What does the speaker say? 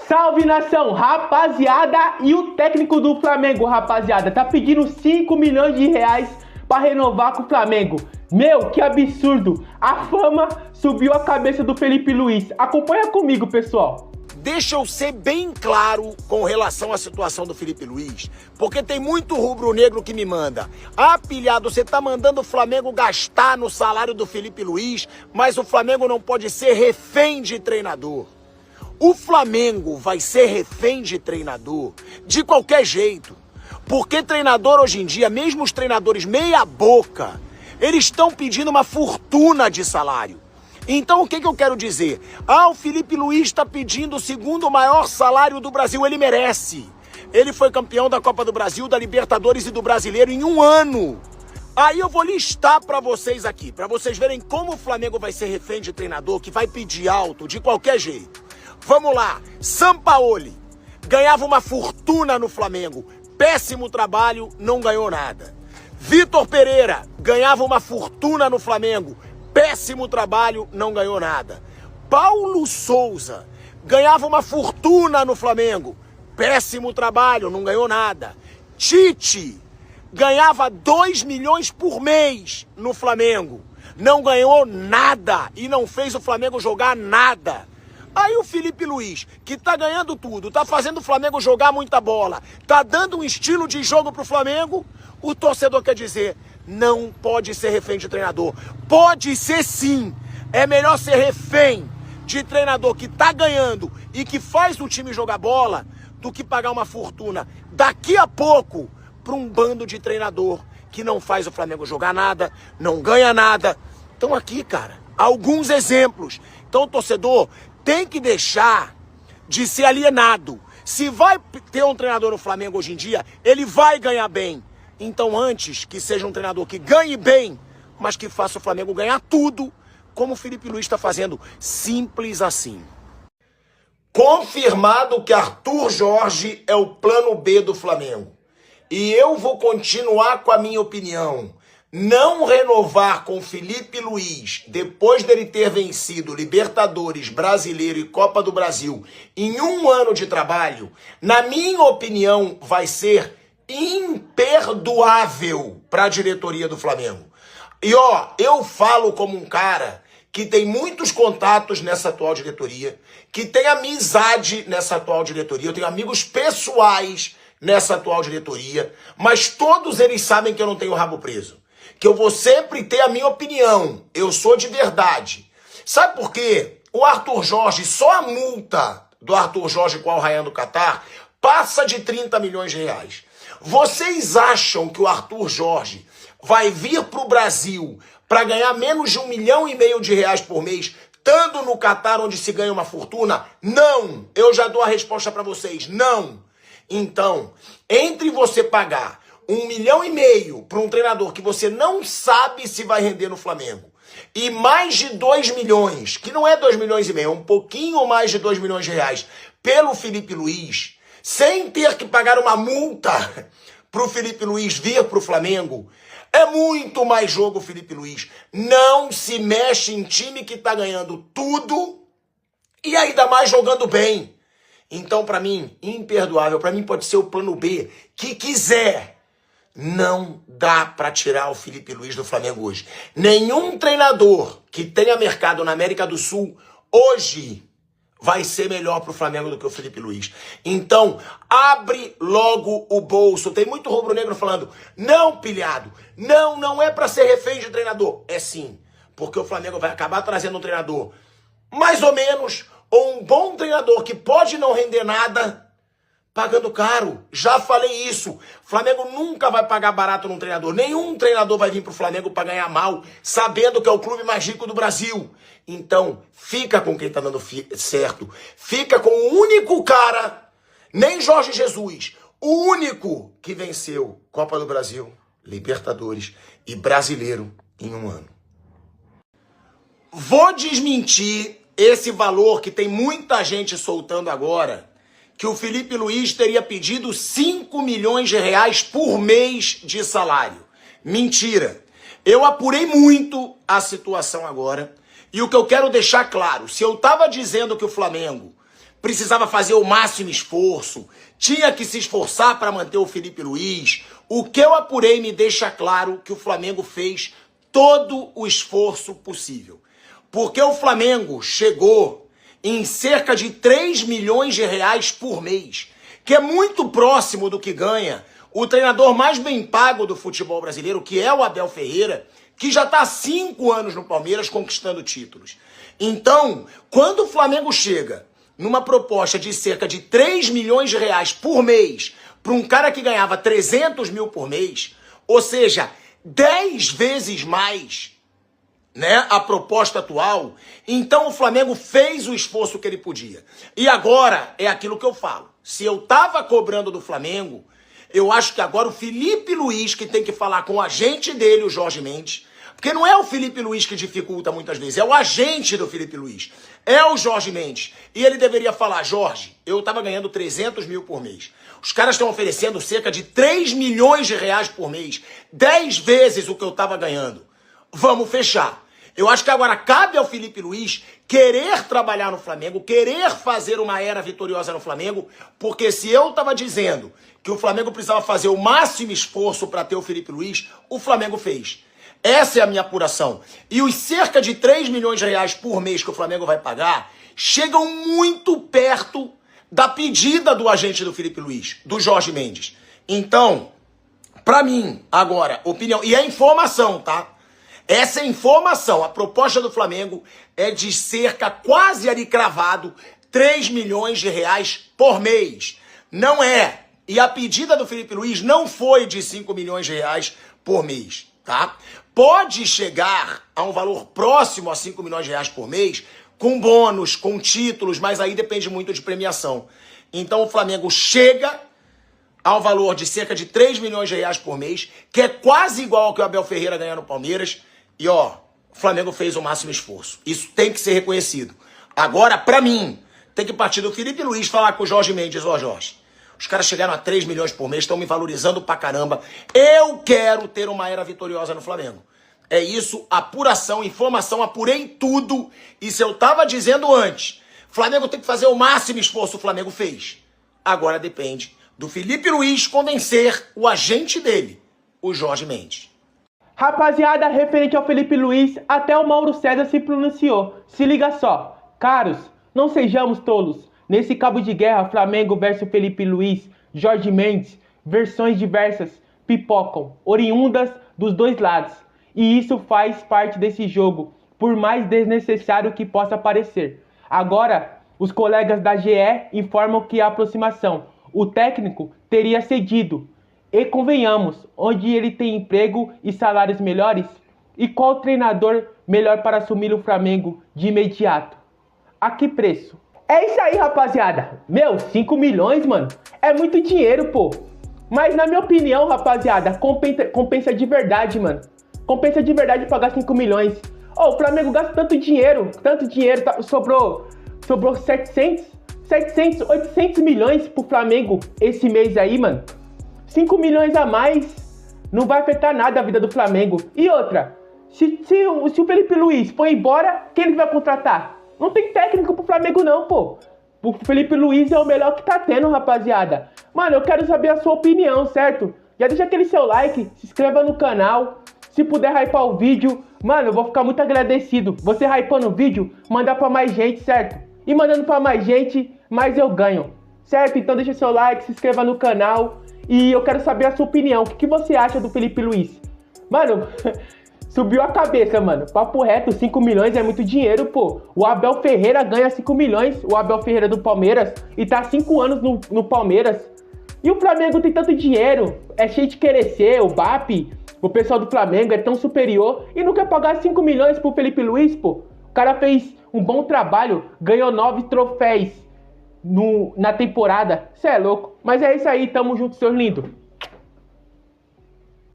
Salve, nação, rapaziada, e o técnico do Flamengo, rapaziada, tá pedindo 5 milhões de reais pra renovar com o Flamengo. Meu, que absurdo, a fama subiu a cabeça do Felipe Luiz. Acompanha comigo, pessoal. Deixa eu ser bem claro com relação à situação do Felipe Luiz, porque tem muito rubro-negro que me manda: ah, pilhado, você tá mandando o Flamengo gastar no salário do Felipe Luiz, mas o Flamengo não pode ser refém de treinador. O Flamengo vai ser refém de treinador de qualquer jeito, porque treinador hoje em dia, mesmo os treinadores meia boca, eles estão pedindo uma fortuna de salário. Então o que eu quero dizer? Ah, o Felipe Luiz está pedindo o segundo maior salário do Brasil. Ele merece. Ele foi campeão da Copa do Brasil, da Libertadores e do Brasileiro em um ano. Aí eu vou listar para vocês aqui, para vocês verem como o Flamengo vai ser refém de treinador que vai pedir alto de qualquer jeito. Vamos lá. Sampaoli ganhava uma fortuna no Flamengo. Péssimo trabalho, não ganhou nada. Vitor Pereira ganhava uma fortuna no Flamengo. Péssimo trabalho, não ganhou nada. Paulo Souza ganhava uma fortuna no Flamengo. Péssimo trabalho, não ganhou nada. Tite ganhava 2 milhões por mês no Flamengo. Não ganhou nada e não fez o Flamengo jogar nada. Aí o Felipe Luiz, que tá ganhando tudo, tá fazendo o Flamengo jogar muita bola, tá dando um estilo de jogo pro Flamengo, o torcedor quer dizer: não pode ser refém de treinador. Pode ser sim. É melhor ser refém de treinador que tá ganhando e que faz o time jogar bola do que pagar uma fortuna daqui a pouco para um bando de treinador que não faz o Flamengo jogar nada, não ganha nada. Então aqui, cara, alguns exemplos. Então o torcedor tem que deixar de ser alienado. Se vai ter um treinador no Flamengo hoje em dia, ele vai ganhar bem. Então, antes que seja um treinador que ganhe bem, mas que faça o Flamengo ganhar tudo, como o Felipe Luiz está fazendo, simples assim. Confirmado que Arthur Jorge é o plano B do Flamengo. E eu vou continuar com a minha opinião. Não renovar com Felipe Luiz, depois dele ter vencido Libertadores, Brasileiro e Copa do Brasil em um ano de trabalho, na minha opinião, vai ser imperdoável para a diretoria do Flamengo. E ó, eu falo como um cara que tem muitos contatos nessa atual diretoria, que tem amizade nessa atual diretoria, eu tenho amigos pessoais nessa atual diretoria, mas todos eles sabem que eu não tenho rabo preso, que eu vou sempre ter a minha opinião, eu sou de verdade. Sabe por quê? O Arthur Jorge, só a multa do Arthur Jorge com o Al Rayyan do Catar passa de 30 milhões de reais. Vocês acham que o Arthur Jorge vai vir para o Brasil para ganhar menos de 1,5 milhão de reais por mês, estando no Catar onde se ganha uma fortuna? Não! Eu já dou a resposta para vocês, não! Então, entre você pagar 1,5 milhão para um treinador que você não sabe se vai render no Flamengo, e mais de 2 milhões, que não é 2,5 milhões, é um pouquinho mais de 2 milhões de reais, pelo Felipe Luiz, sem ter que pagar uma multa para o Felipe Luiz vir para o Flamengo, é muito mais jogo, Felipe Luiz. Não se mexe em time que está ganhando tudo e ainda mais jogando bem. Então, para mim, imperdoável. Para mim pode ser o plano B que quiser. Não dá para tirar o Felipe Luiz do Flamengo hoje. Nenhum treinador que tenha mercado na América do Sul hoje vai ser melhor para o Flamengo do que o Felipe Luiz. Então, abre logo o bolso. Tem muito rubro-negro falando: não, pilhado, não é para ser refém de treinador. É sim, porque o Flamengo vai acabar trazendo um treinador mais ou menos, ou um bom treinador que pode não render nada, pagando caro. Já falei isso. Flamengo nunca vai pagar barato num treinador. Nenhum treinador vai vir pro Flamengo para ganhar mal, sabendo que é o clube mais rico do Brasil. Então, fica com quem tá dando certo. Fica com o único cara, nem Jorge Jesus, o único que venceu Copa do Brasil, Libertadores e Brasileiro em um ano. Vou desmentir esse valor que tem muita gente soltando agora, que o Felipe Luiz teria pedido 5 milhões de reais por mês de salário. Mentira. Eu apurei muito a situação agora, e o que eu quero deixar claro: se eu estava dizendo que o Flamengo precisava fazer o máximo esforço, tinha que se esforçar para manter o Felipe Luiz. O que eu apurei me deixa claro que o Flamengo fez todo o esforço possível. Porque o Flamengo chegou em cerca de 3 milhões de reais por mês, que é muito próximo do que ganha o treinador mais bem pago do futebol brasileiro, que é o Abel Ferreira, que já está há 5 anos no Palmeiras conquistando títulos. Então, quando o Flamengo chega numa proposta de cerca de 3 milhões de reais por mês para um cara que ganhava 300 mil por mês, ou seja, 10 vezes mais, né, a proposta atual, então o Flamengo fez o esforço que ele podia. E agora é aquilo que eu falo. Se eu tava cobrando do Flamengo, eu acho que agora o Felipe Luiz que tem que falar com o agente dele, o Jorge Mendes, porque não é o Felipe Luiz que dificulta muitas vezes, é o agente do Felipe Luiz, é o Jorge Mendes. E ele deveria falar: Jorge, eu tava ganhando 300 mil por mês. Os caras estão oferecendo cerca de 3 milhões de reais por mês, 10 vezes o que eu tava ganhando. Vamos fechar. Eu acho que agora cabe ao Felipe Luiz querer trabalhar no Flamengo, querer fazer uma era vitoriosa no Flamengo, porque se eu tava dizendo que o Flamengo precisava fazer o máximo esforço para ter o Felipe Luiz, o Flamengo fez. Essa é a minha apuração. E os cerca de 3 milhões de reais por mês que o Flamengo vai pagar chegam muito perto da pedida do agente do Felipe Luiz, do Jorge Mendes. Então, pra mim, agora, opinião, e é informação, tá? Essa é informação. A proposta do Flamengo é de cerca, quase ali cravado, 3 milhões de reais por mês. Não é. E a pedida do Felipe Luiz não foi de 5 milhões de reais por mês, tá? Pode chegar a um valor próximo a 5 milhões de reais por mês, com bônus, com títulos, mas aí depende muito de premiação. Então o Flamengo chega ao valor de cerca de 3 milhões de reais por mês, que é quase igual ao que o Abel Ferreira ganha no Palmeiras. E ó, o Flamengo fez o máximo esforço. Isso tem que ser reconhecido. Agora, pra mim, tem que partir do Felipe Luiz falar com o Jorge Mendes: ó, Jorge, os caras chegaram a 3 milhões por mês, estão me valorizando pra caramba. Eu quero ter uma era vitoriosa no Flamengo. É isso, apuração, informação, apurei tudo. E se eu tava dizendo antes, Flamengo tem que fazer o máximo esforço, o Flamengo fez. Agora depende do Felipe Luiz convencer o agente dele, o Jorge Mendes. Rapaziada, referente ao Felipe Luiz, até o Mauro César se pronunciou. Se liga só. Caros, não sejamos tolos. Nesse cabo de guerra, Flamengo versus Felipe Luiz, Jorge Mendes, versões diversas pipocam, oriundas dos dois lados. E isso faz parte desse jogo, por mais desnecessário que possa parecer. Agora, os colegas da GE informam que a aproximação, o técnico teria cedido. E convenhamos, onde ele tem emprego e salários melhores? E qual treinador melhor para assumir o Flamengo de imediato? A que preço? É isso aí, rapaziada. Meu, 5 milhões, mano, é muito dinheiro, pô. Mas na minha opinião, rapaziada, compensa de verdade, mano. Compensa de verdade pagar 5 milhões. Ó, o Flamengo gasta tanto dinheiro, sobrou 800 milhões pro Flamengo esse mês aí, mano. 5 milhões a mais não vai afetar nada a vida do Flamengo. E outra, se o Felipe Luiz for embora, quem ele vai contratar? Não tem técnico pro Flamengo não, pô. O Felipe Luiz é o melhor que tá tendo, rapaziada. Mano, eu quero saber a sua opinião, certo? Já deixa aquele seu like, se inscreva no canal. Se puder hypar o vídeo, mano, eu vou ficar muito agradecido. Você hypando o vídeo, mandar pra mais gente, certo? E mandando pra mais gente, mais eu ganho, certo? Então deixa seu like, se inscreva no canal. E eu quero saber a sua opinião. O que você acha do Felipe Luiz? Mano, subiu a cabeça, mano. Papo reto, 5 milhões é muito dinheiro, pô. O Abel Ferreira ganha 5 milhões. O Abel Ferreira do Palmeiras. E tá há 5 anos no Palmeiras. E o Flamengo tem tanto dinheiro. É cheio de querer ser. O BAP, o pessoal do Flamengo é tão superior. E não quer pagar 5 milhões pro Felipe Luiz, pô. O cara fez um bom trabalho. Ganhou 9 troféus na temporada. Cê é louco. Mas é isso aí, tamo junto, seus lindos.